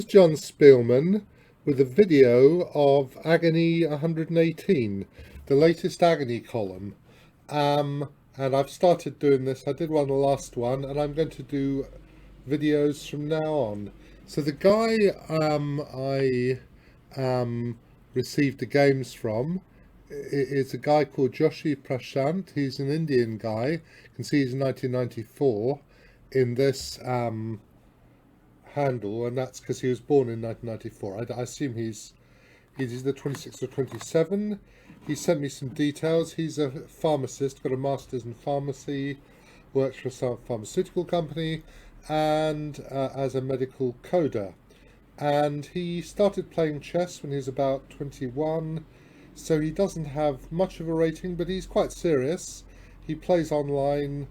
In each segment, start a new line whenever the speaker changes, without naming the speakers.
John Spielman with a video of Agony 118, the latest Agony column. And I've started doing this. I did one the last one, and I'm going to do videos from now on. So the guy I received the games from is a guy called Joshi Prashant. He's an Indian guy. You can see he's 1994 in this handle, and that's because he was born in 1994. I assume he's either 26 or 27. He sent me some details. He's a pharmacist, got a master's in pharmacy, works for some pharmaceutical company, and as a medical coder. And he started playing chess when he was about 21, so he doesn't have much of a rating, but he's quite serious. He plays online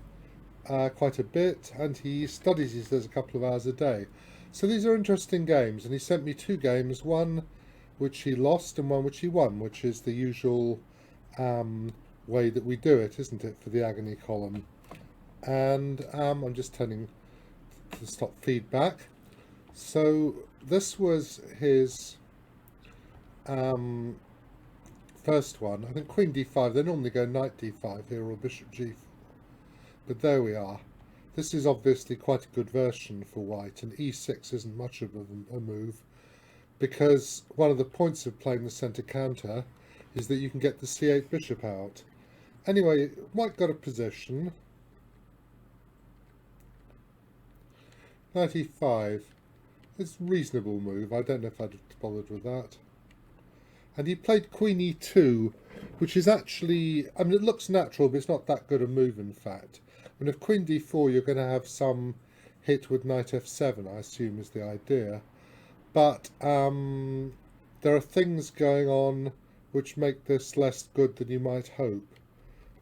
quite a bit, and he studies. He says a couple of hours a day. So these are interesting games, and he sent me two games, one which he lost and one which he won, which is the usual way that we do it, isn't it, for the Agony column. And I'm just turning to stop feedback. So this was his first one. I think Queen d5, they normally go Knight d5 here, or Bishop g4. But there we are. This is obviously quite a good version for white, and e6 isn't much of a move, because one of the points of playing the centre counter is that you can get the c8 bishop out. Anyway, white got a position. Knight e5. It's a reasonable move. I don't know if I'd have bothered with that. And he played Queen e2, which is actually, I mean, it looks natural, but it's not that good a move, in fact. I mean, if Queen d4, you're going to have some hit with Knight f7, I assume, is the idea. But there are things going on which make this less good than you might hope.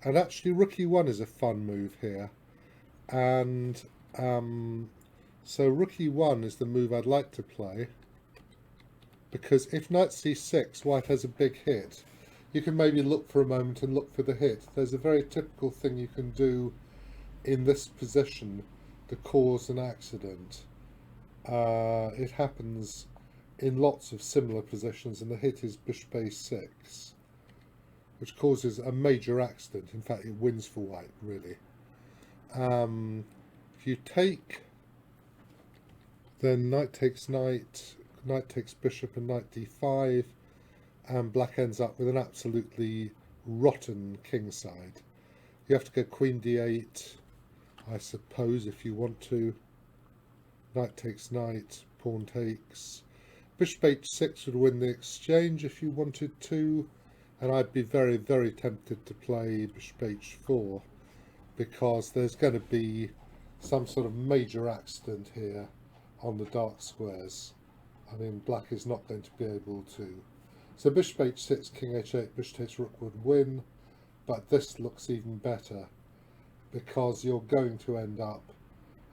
And actually, Rook e1 is a fun move here. And so Rook e1 is the move I'd like to play, because if Knight c6, white has a big hit. You can maybe look for a moment and look for the hit. There's a very typical thing you can do in this position to cause an accident. It happens in lots of similar positions, and the hit is bishop a6, which causes a major accident. In fact, it wins for white, really. If you take, then knight takes knight, knight takes bishop, and knight d5, and black ends up with an absolutely rotten kingside. You have to go queen d8, I suppose, if you want to. Knight takes knight, pawn takes. Bishop h6 would win the exchange if you wanted to, and I'd be very, very tempted to play bishop h4, because there's going to be some sort of major accident here on the dark squares. I mean, black is not going to be able to. So bishop h6, king h8, bishop takes rook would win, but this looks even better, because you're going to end up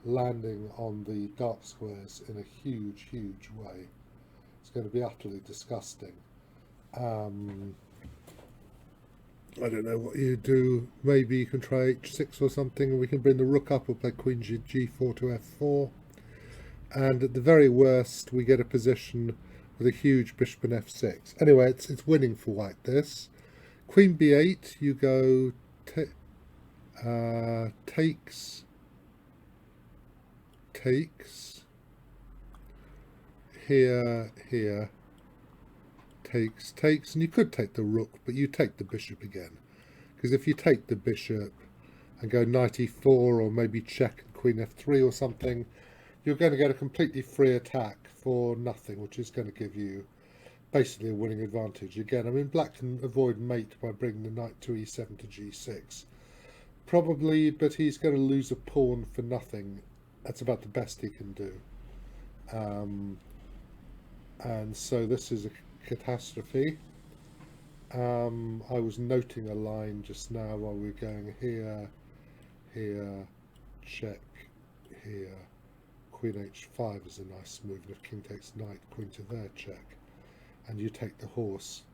landing on the dark squares in a huge, huge way. It's going to be utterly disgusting. I don't know what you do. Maybe you can try h6 or something, and we can bring the rook up, or play queen g4 to f4. And at the very worst, we get a position with a huge bishop and f6. Anyway, it's winning for white, this. Queen b8, you go takes, here, takes, and you could take the rook, but you take the bishop again, because if you take the bishop and go knight e4, or maybe check and queen f3 or something, you're going to get a completely free attack for nothing, which is going to give you basically a winning advantage. Again, I mean, black can avoid mate by bringing the knight to e7 to g6, probably, but he's going to lose a pawn for nothing. That's about the best he can do. And so this is a catastrophe. I was noting a line just now while we were going here, check, here, queen h5 is a nice move, and if king takes knight, queen to there, check, and you take the horse.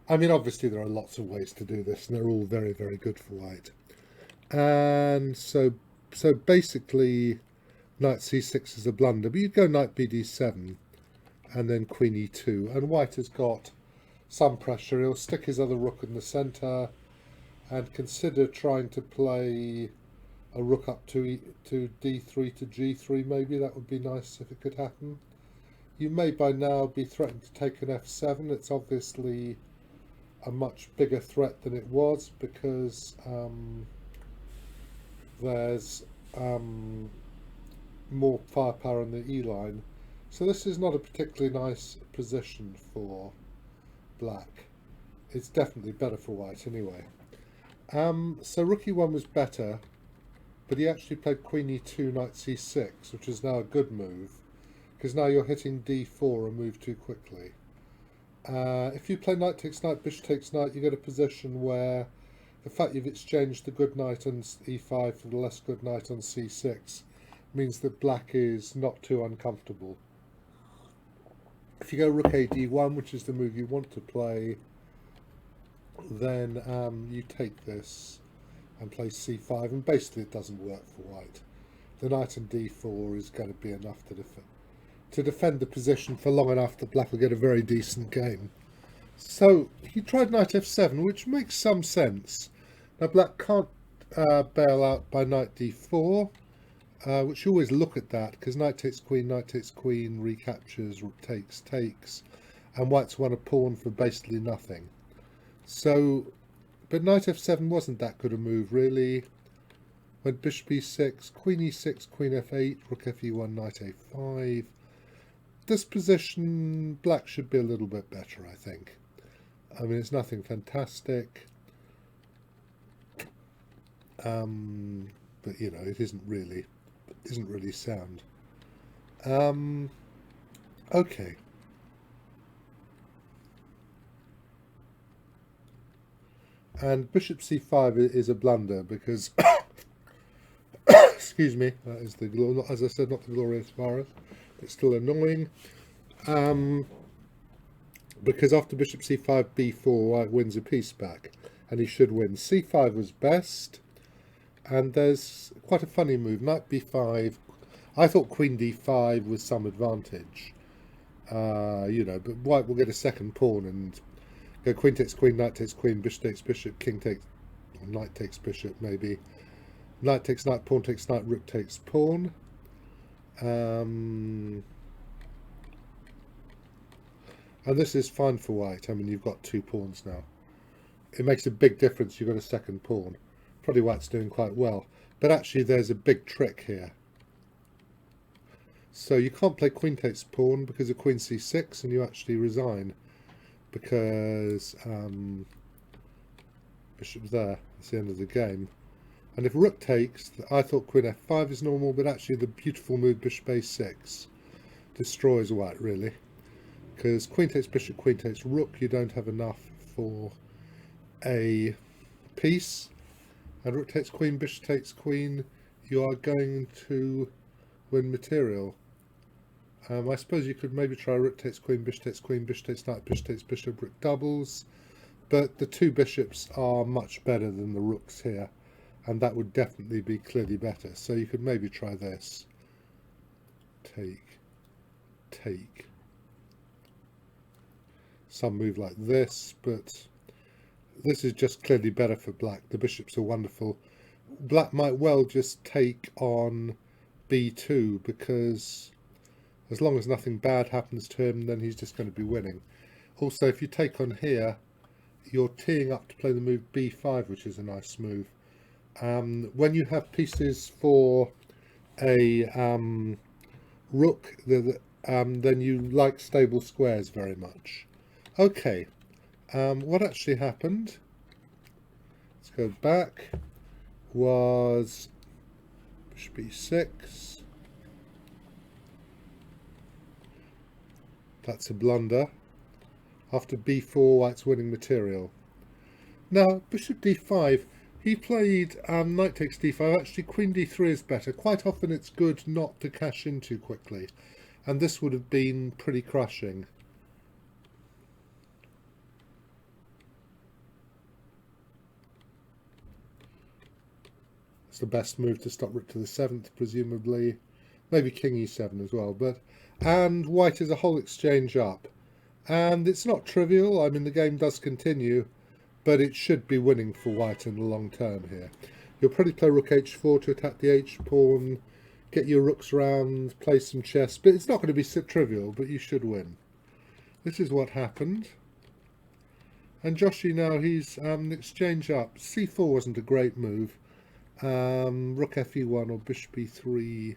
I mean, obviously there are lots of ways to do this, and they're all very, very good for white. And so basically knight c6 is a blunder, but you'd go knight bd7, and then queen e2. And white has got some pressure. He'll stick his other rook in the centre and consider trying to play a rook up to d3 to g3 maybe. That would be nice if it could happen. You may by now be threatened to take an f7. It's obviously a much bigger threat than it was because there's more firepower on the E line. So this is not a particularly nice position for black. It's definitely better for white anyway. So rook e1 was better, but he actually played queen e2, knight c6, which is now a good move, because now you're hitting d4 and move too quickly. If you play knight takes knight, bishop takes knight, you get a position where the fact you've exchanged the good knight on e5 for the less good knight on c6 means that black is not too uncomfortable. If you go rook a d1, which is the move you want to play, then you take this and play c5, and basically it doesn't work for white. The knight on d4 is going to be enough to defend the position for long enough that black will get a very decent game. So he tried knight f7, which makes some sense. Now black can't bail out by knight d4, which you always look at that, because knight takes queen, recaptures, rook takes, and white's won a pawn for basically nothing. So, but knight f7 wasn't that good a move really. Went bishop e6, queen e6, queen f8, rook fe1, knight a5. This position, black should be a little bit better, I think. I mean, it's nothing fantastic, but you know, it isn't really sound. Okay. And bishop c5 is a blunder because, excuse me, that is the, as I said, not the glorious virus. It's still annoying. Because after bishop c5, b4, white wins a piece back, and he should win. c5 was best, and there's quite a funny move, knight b5. I thought queen d5 was some advantage, you know, but white will get a second pawn and go queen takes queen, knight takes queen, bishop takes bishop, king takes, or knight takes bishop maybe, knight takes knight, pawn takes knight, rook takes pawn. And this is fine for white. I mean, you've got two pawns now. It makes a big difference you've got a second pawn. Probably white's doing quite well. But actually there's a big trick here. So you can't play queen takes pawn because of queen c6, and you actually resign because bishop's there. That's the end of the game. And if rook takes, I thought queen f5 is normal, but actually the beautiful move bishop a6 destroys white really. Because queen takes bishop, queen takes rook, you don't have enough for a piece. And rook takes queen, bishop takes queen, you are going to win material. I suppose you could maybe try rook takes queen, bishop takes knight, bishop takes bishop, rook doubles. But the two bishops are much better than the rooks here. And that would definitely be clearly better. So you could maybe try this. Take. Some move like this, but this is just clearly better for black. The bishops are wonderful. Black might well just take on b2, because as long as nothing bad happens to him, then he's just going to be winning. Also, if you take on here, you're teeing up to play the move b5, which is a nice move. When you have pieces for a rook, then you like stable squares very much. Okay, what actually happened, let's go back, was bishop e6. That's a blunder. After b4, white's winning material. Now, bishop d5, he played knight takes d5. Actually, queen d3 is better. Quite often it's good not to cash in too quickly, and this would have been pretty crushing. It's the best move to stop rook to the 7th, presumably. Maybe king e7 as well, but and white is a whole exchange up. And it's not trivial. I mean, the game does continue, but it should be winning for white in the long term here. You'll probably play rook h4 to attack the h-pawn, get your rooks round, play some chess, but it's not going to be so trivial, but you should win. This is what happened. And Joshi now, he's exchange up. c4 wasn't a great move. Rook fe1 or bishop e3.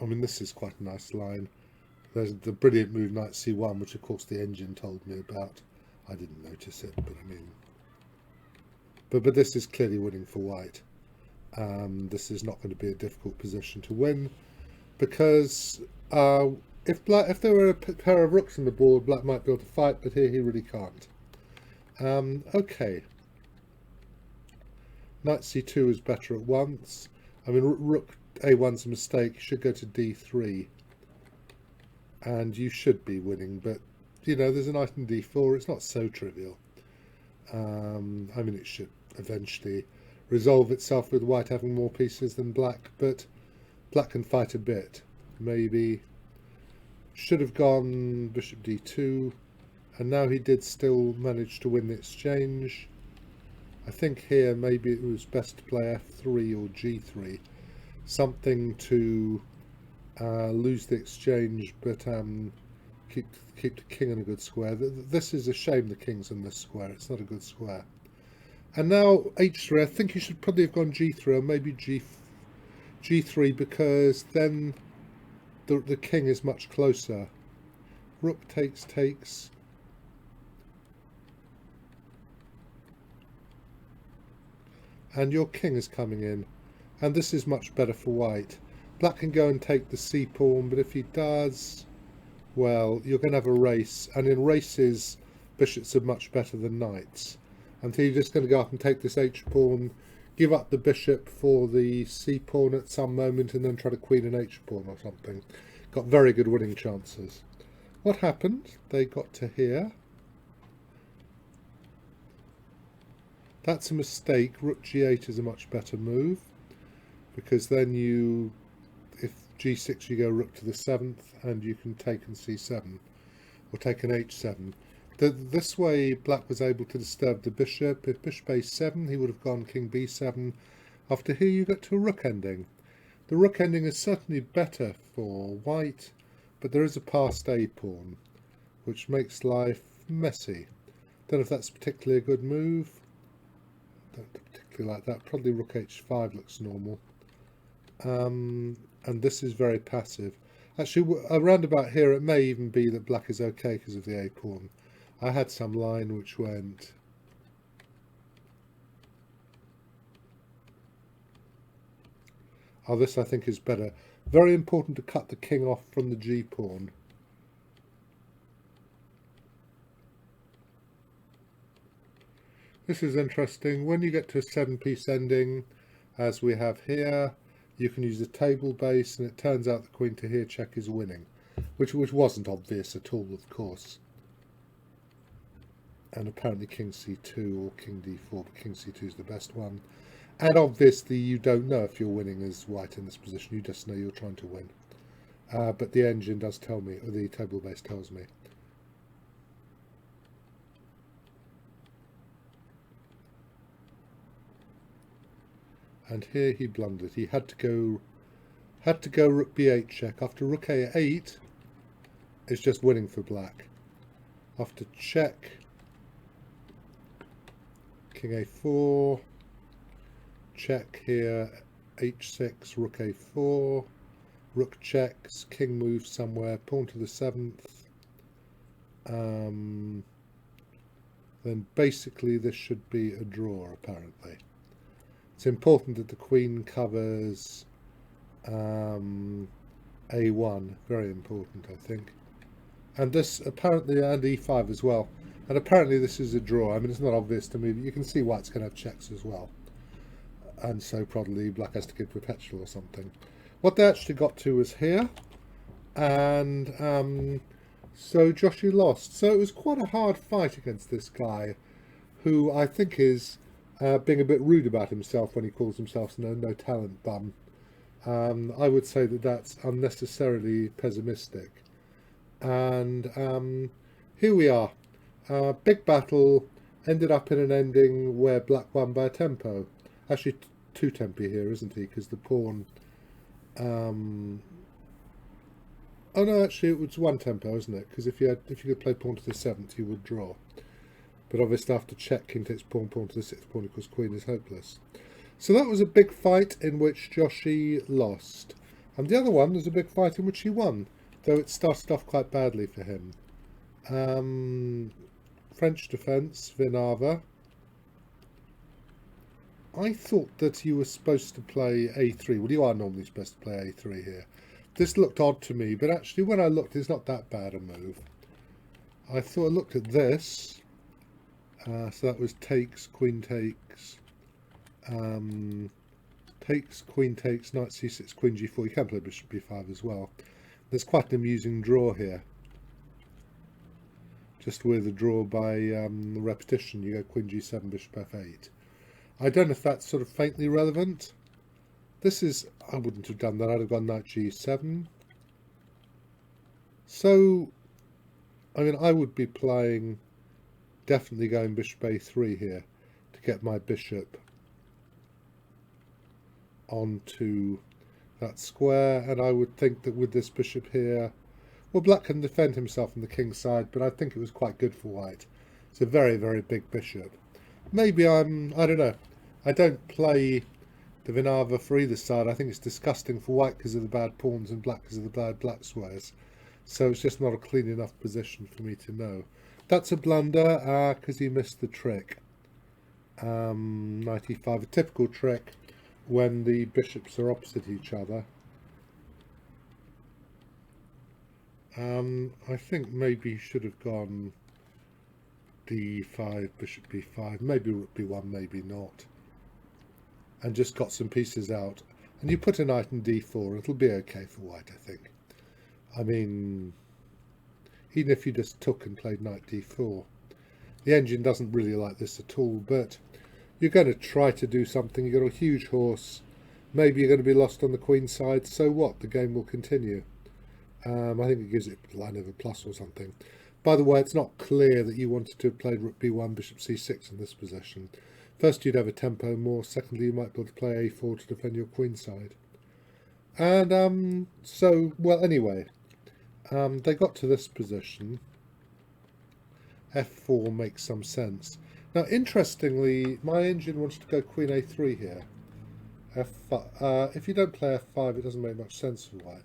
I mean, this is quite a nice line. There's the brilliant move knight c1, which of course the engine told me about. I didn't notice it, but I mean... But this is clearly winning for white. This is not going to be a difficult position to win, because if there were a pair of rooks on the board, black might be able to fight, but here he really can't. Okay. Knight c2 is better at once. I mean, rook a1's a mistake. You should go to d3. And you should be winning, but, you know, there's a knight in d4. It's not so trivial. I mean, it should eventually resolve itself with white having more pieces than black, but black can fight a bit. Maybe should have gone bishop d2, and now he did still manage to win the exchange. I think here maybe it was best to play f3 or g3, something to lose the exchange, but keep the king in a good square. This is a shame the king's in this square. It's not a good square. And now h3. I think you should probably have gone g3 or maybe g3, because then the king is much closer. Rook takes. And your king is coming in, and this is much better for white. Black can go and take the c-pawn, but if he does, well, you're going to have a race, and in races bishops are much better than knights. And you're just going to go up and take this h-pawn, give up the bishop for the c-pawn at some moment, and then try to queen an h-pawn or something. Got very good winning chances. What happened? They got to here. That's a mistake. Rook g8 is a much better move, because then you, if g6, you go rook to the 7th, and you can take an c7, or take an h7. This way black was able to disturb the bishop. If bishop a7, he would have gone king b7. After here you get to a rook ending. The rook ending is certainly better for white, but there is a passed a-pawn, which makes life messy. Don't know if that's particularly a good move. Don't particularly like that. Probably rook h5 looks normal. And this is very passive. Actually, around about here it may even be that black is okay because of the a-pawn. I had some line which went... Oh, this I think is better. Very important to cut the king off from the g-pawn. This is interesting. When you get to a 7-piece ending, as we have here, you can use the table base, and it turns out the queen to here check is winning, which wasn't obvious at all, of course. And apparently king c2 or king d4, but king c2 is the best one. And obviously you don't know if you're winning as white in this position, you just know you're trying to win. But the engine does tell me, or the table base tells me. And here he blundered. He had to go rook b8 check. After rook a8, it's just winning for black. After check, king a4, check here, h6, rook a4, rook checks, king moves somewhere, pawn to the 7th. Then basically this should be a draw, apparently. It's important that the queen covers a1, very important, I think. And this apparently, and e5 as well. And apparently this is a draw. I mean, it's not obvious to me, but you can see white's going to have checks as well. And so probably black has to give perpetual or something. What they actually got to was here. And so Joshi lost. So it was quite a hard fight against this guy, who I think is being a bit rude about himself when he calls himself no talent bum. I would say that that's unnecessarily pessimistic. And here we are. Big battle ended up in an ending where black won by a tempo. Actually, two tempi here, isn't he? Because the pawn... oh no, actually it was one tempo, isn't it? Because if you could play pawn to the 7th, you would draw. But obviously after check, king takes pawn, pawn to the 6th, pawn equals queen is hopeless. So that was a big fight in which Joshi lost. And the other one was a big fight in which he won, though it started off quite badly for him. French defence, Vinava. I thought that you were supposed to play a3. Well, you are normally supposed to play a3 here. This looked odd to me, but actually when I looked, it's not that bad a move. I thought I looked at this. So that was takes, queen takes, takes, queen takes, knight c6, queen g4. You can play bishop b5 as well. There's quite an amusing draw here. Just with a draw by repetition, you go queen g7, bishop f8. I don't know if that's sort of faintly relevant. This is, I wouldn't have done that, I'd have gone knight g7. So, I mean, I would be playing, definitely going bishop a3 here to get my bishop onto that square, and I would think that with this bishop here, well, black can defend himself on the king's side, but I think it was quite good for white. It's a very, very big bishop. Maybe I don't know. I don't play the Vinava for either side. I think it's disgusting for white because of the bad pawns and black because of the bad black squares. So it's just not a clean enough position for me to know. That's a blunder because he missed the trick. Knight e5, a typical trick when the bishops are opposite each other. I think maybe he should have gone d5, bishop b5, maybe rook b1, maybe not. And just got some pieces out. And you put a knight in d4, it'll be okay for white, I think. I mean, even if you just took and played knight d4. The engine doesn't really like this at all, but you're going to try to do something. You've got a huge horse. Maybe you're going to be lost on the queen side. So what? The game will continue. I think it gives it line over plus or something. By the way, it's not clear that you wanted to have played rook b1, bishop c6 in this position. First, you'd have a tempo more. Secondly, you might be able to play a4 to defend your queen side. And so, well, anyway, they got to this position. f4 makes some sense. Now, interestingly, my engine wants to go queen a3 here. If you don't play f5, it doesn't make much sense for white.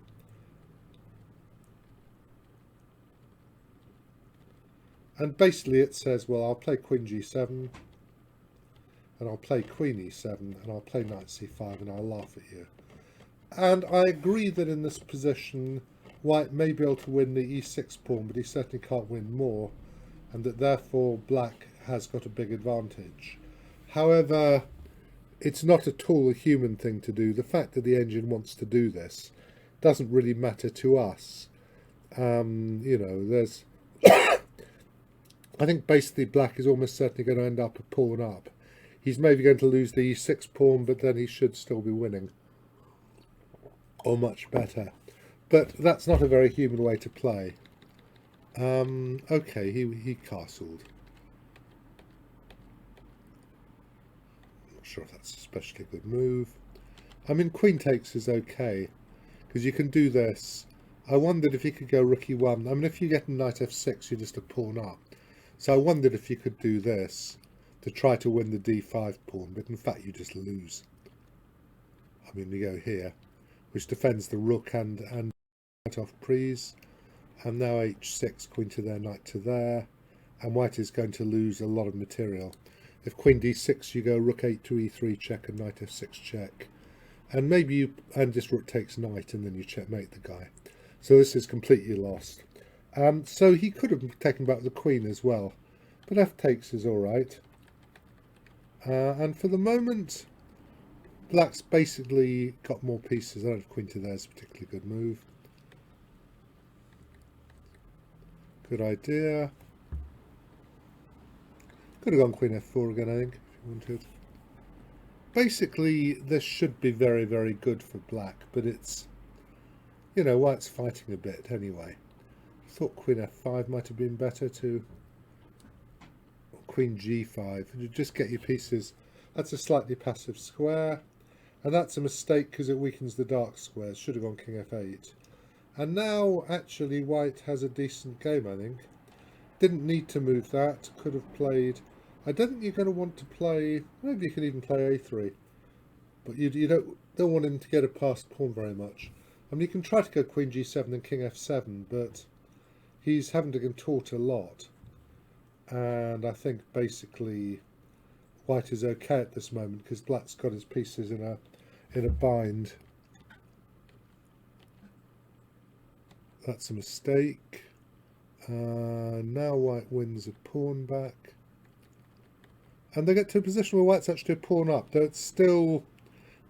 And basically it says, well, I'll play queen g7, and I'll play queen e7, and I'll play knight c5, and I'll laugh at you. And I agree that in this position, white may be able to win the e6 pawn, but he certainly can't win more, and that therefore black has got a big advantage. However, it's not at all a human thing to do. The fact that the engine wants to do this doesn't really matter to us. You know, there's... I think basically black is almost certainly going to end up a pawn up. He's maybe going to lose the e6 pawn, but then he should still be winning. Or much better. But that's not a very human way to play. Okay, he castled. Not sure if that's especially a good move. I mean, queen takes is okay, because you can do this. I wondered if you could go rook e1. I mean, if you get a knight f6, you're just a pawn up. So I wondered if you could do this to try to win the d5 pawn, but in fact you just lose. I mean, we go here, which defends the rook and knight off prise, and now h6, queen to there, knight to there, and white is going to lose a lot of material. If queen d6, you go rook 8 to e3 check and knight f6 check, and maybe you, and this rook takes knight, and then you checkmate the guy. So this is completely lost. So he could have taken back the queen as well, but f takes is all right. And for the moment, black's basically got more pieces. I don't know if queen to there is a particularly good move. Good idea. Could have gone queen f4 again, I think, if you wanted. basically this should be very, very good for black, but it's, you know, white's fighting a bit anyway. I thought queen f5 might have been better to queen g5. You just get your pieces. That's a slightly passive square, and that's a mistake because it weakens the dark squares. Should have gone king f8. And now actually white has a decent game, I think. Didn't need to move that, could have played. I don't think you're going to want to play, maybe you can even play a3, but you don't want him to get a passed pawn very much. I mean, you can try to go queen g7 and king f7, but he's having to contort a lot. And I think basically white is okay at this moment because black's got his pieces in a bind. That's a mistake. Now white wins a pawn back. And they get to a position where white's actually a pawn up, though it's still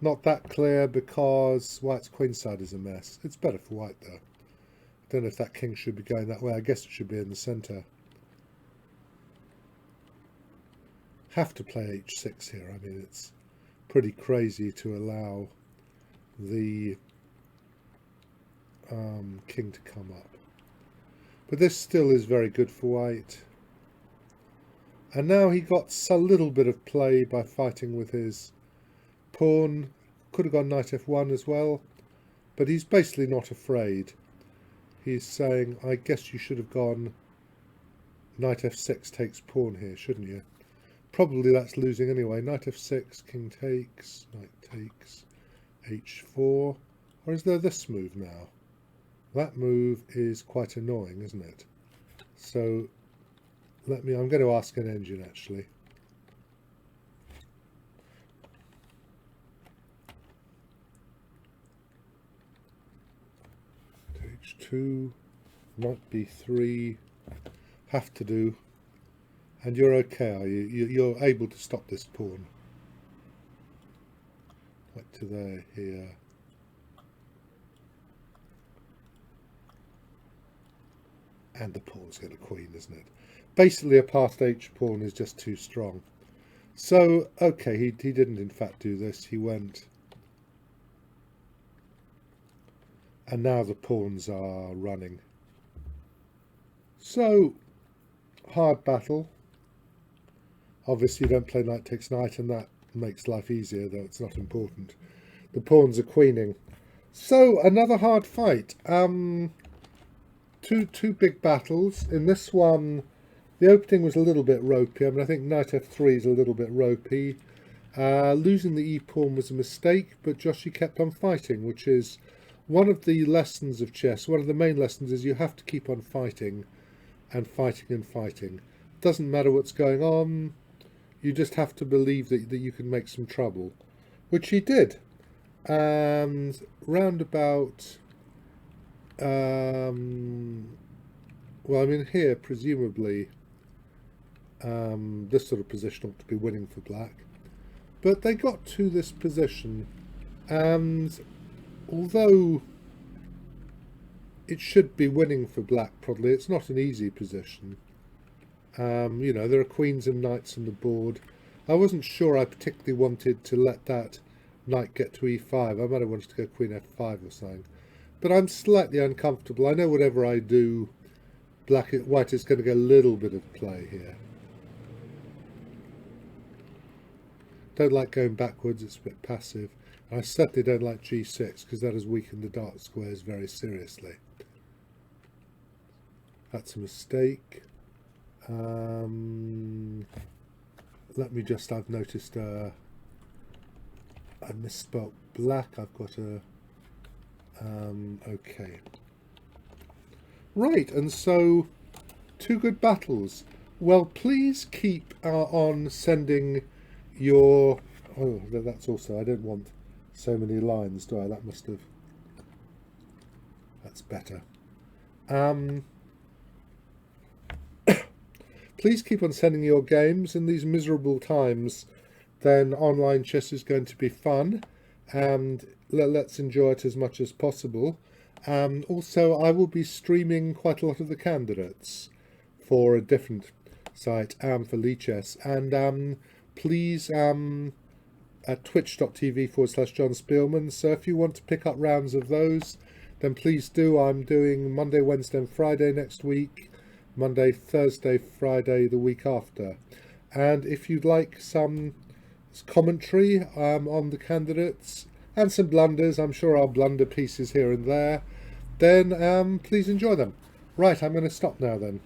not that clear because white's queenside is a mess. It's better for white though. I don't know if that king should be going that way. I guess it should be in the centre. Have to play h6 here. I mean, it's pretty crazy to allow the king to come up. But this still is very good for white. And now he got a little bit of play by fighting with his pawn. Could have gone knight f1 as well, but he's basically not afraid. He's saying, I guess you should have gone knight f6 takes pawn here, shouldn't you? Probably that's losing anyway. Knight f6, king takes, knight takes, h4. Or is there this move now? That move is quite annoying, isn't it? So I'm going to ask an engine actually. H2, knight b3, have to do. And you're okay, are you? You're able to stop this pawn. Right to there, here. And the pawn's going to queen, isn't it? Basically, a passed h pawn is just too strong. So, okay, he didn't in fact do this. He went. And now the pawns are running. So, hard battle. Obviously, you don't play knight takes knight, and that makes life easier, though it's not important. The pawns are queening. So, another hard fight. Two big battles. In this one, the opening was a little bit ropey. I mean, I think knight f3 is a little bit ropey. Losing the e-pawn was a mistake, but Joshi kept on fighting, which is one of the lessons of chess. One of the main lessons is you have to keep on fighting and fighting and fighting. Doesn't matter what's going on. You just have to believe that you can make some trouble, which he did. And round about, well, I mean, here, presumably, this sort of position ought to be winning for black. But they got to this position, and although it should be winning for black, probably, it's not an easy position. You know, there are queens and knights on the board. I wasn't sure I particularly wanted to let that knight get to e5. I might have wanted to go queen f5 or something. But I'm slightly uncomfortable. I know whatever I do, white is going to get a little bit of play here. Don't like going backwards, it's a bit passive. And I certainly don't like g6 because that has weakened the dark squares very seriously. That's a mistake. Let me just, I've noticed I misspelt black. I've got a, okay. Right, and so two good battles. Well, please keep on sending your, oh, that's also, I don't want so many lines, do I? That must have, that's better. Please keep on sending your games. In these miserable times, then online chess is going to be fun, and let's enjoy it as much as possible. Also, I will be streaming quite a lot of the candidates for a different site, for Lichess, and please at twitch.tv/John Spielman. So if you want to pick up rounds of those, then please do. I'm doing Monday, Wednesday and Friday next week. Monday, Thursday, Friday the week after. And if you'd like some commentary on the candidates and some blunders, I'm sure I'll blunder pieces here and there, then please enjoy them. Right, I'm going to stop now then.